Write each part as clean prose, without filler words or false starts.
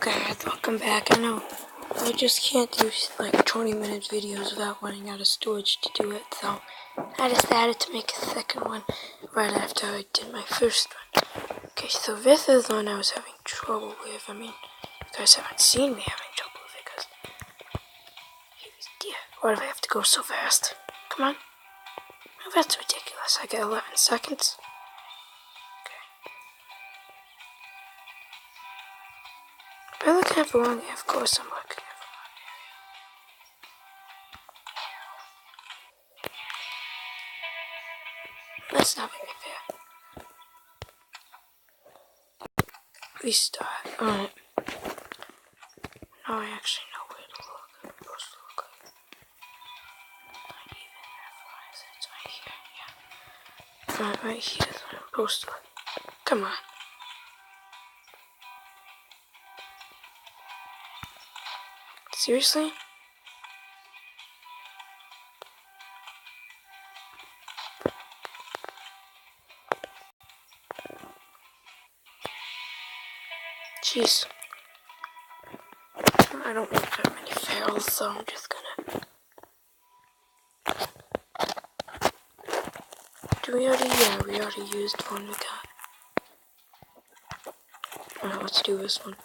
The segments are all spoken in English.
Okay, welcome back. I know I just can't do like 20-minute videos without running out of storage to do it, so I decided to make a second one right after I did my first one. Okay, so this is the one I was having trouble with. I mean, you guys haven't seen me having trouble with it because, yeah, why do I have to go so fast? Come on. Oh, that's ridiculous. I get 11 seconds. Okay. Am I looking at the wrong area? Of course I'm looking at the wrong area. That's not very fair. Restart. Alright. Now I actually know where to look. I'm supposed to look like. Not even that far. It's right here. Yeah. Right here is where I'm supposed to look. Come on. Seriously? Jeez. I don't want that many fails, so I'm just gonna. Do we already? Yeah, we already used one we got. Alright, let's do this one.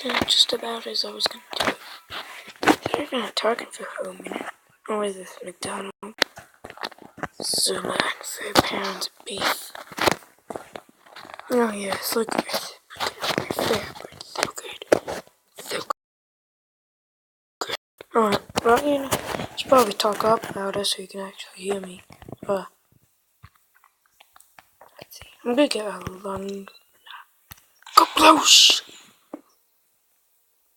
That's just about as I was gonna do it. They're gonna target for a minute. Or is this McDonald's? Zuma, 3 pounds of beef. Oh yes, look at it. Fair, but so good. So good. Alright, well, you know, I should probably talk up about it so you can actually hear me. Let's see. I'm gonna get a long. Kabloosh!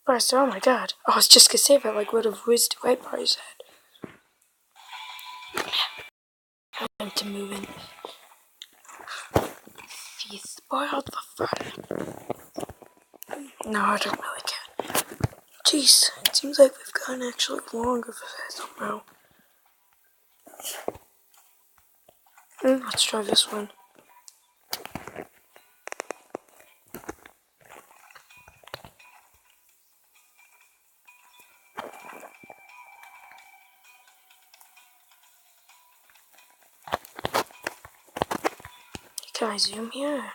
First, oh my god. I was just gonna say that, like, would have whizzed right by his head. Time to move in. He spoiled the fun. No, I don't really care. Jeez, it seems like we've gotten actually longer for that somehow. Let's try this one. Can I zoom here?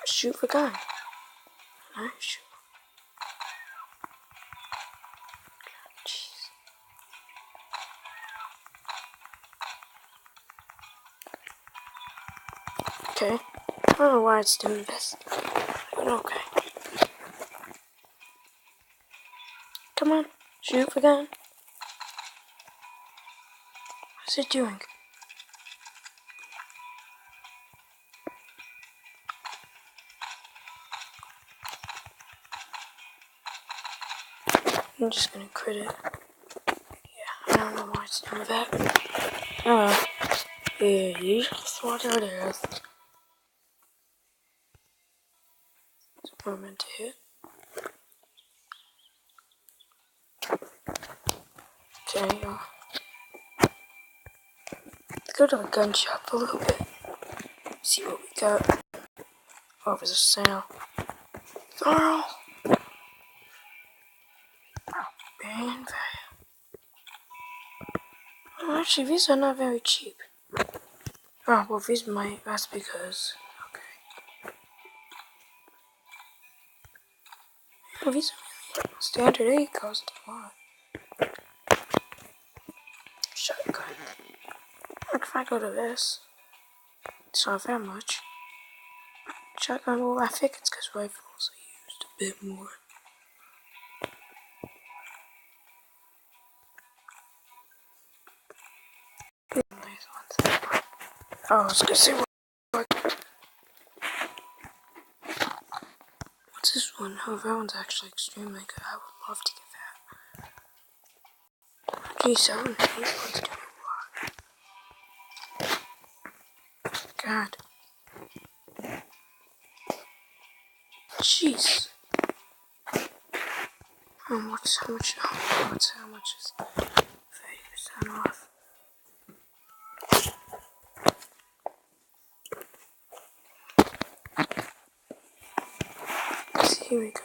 Shoot the gun. Nice shoot. Jeez. Okay. I don't know why it's doing this. But okay. Come on. Shoot the gun. What's it doing? I'm just gonna crit it. Yeah, I don't know why it's doing that. Yeah, that's what it is. That's what I'm meant to hit. Okay, let's go to the gun shop a little bit. See what we got. Oh, there's a sale. Thorough. And actually, these are not very cheap. Oh, well, these might. That's because. Okay. Oh, these are really standard 8 cost a lot. Shotgun. Like if I go to this, it's not that much. Shotgun, well, I think it's because rifles are used a bit more. Oh, I was gonna say, what's this one? Oh, that one's actually extremely good. I would love to get that. G7, these ones do a lot. God. Jeez. How much is 30% off? See, here we go.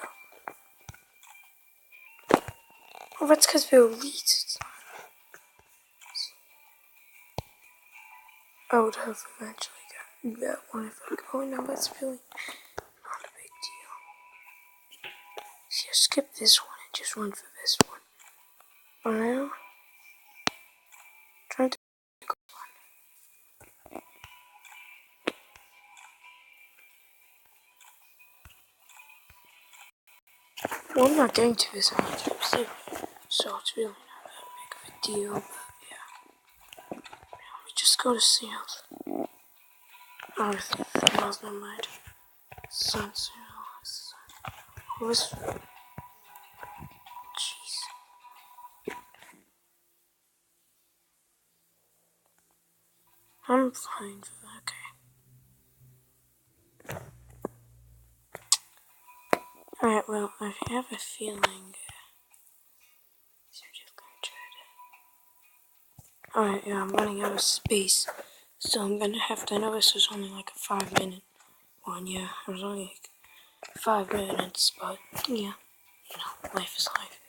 Well, that's because they're elites. I would have eventually gotten that one if I go. Now that's really not a big deal. See, I skipped this one and just went for this one. But now, trying to go on. Well, I'm not getting to this anytime soon, so it's really not that big of a deal. But yeah, we just go to sales. Oh, never mind. Sunset. What was? Jeez. I'm fine for that. Okay. Alright, well, I have a feeling. So we're just gonna try to. Alright, yeah, I'm running out of space. So I'm gonna have to. I know this was only like a 5-minute one, yeah. It was only like 5 minutes, but yeah. You know, life is life.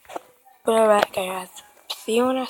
But alright, guys. See you when I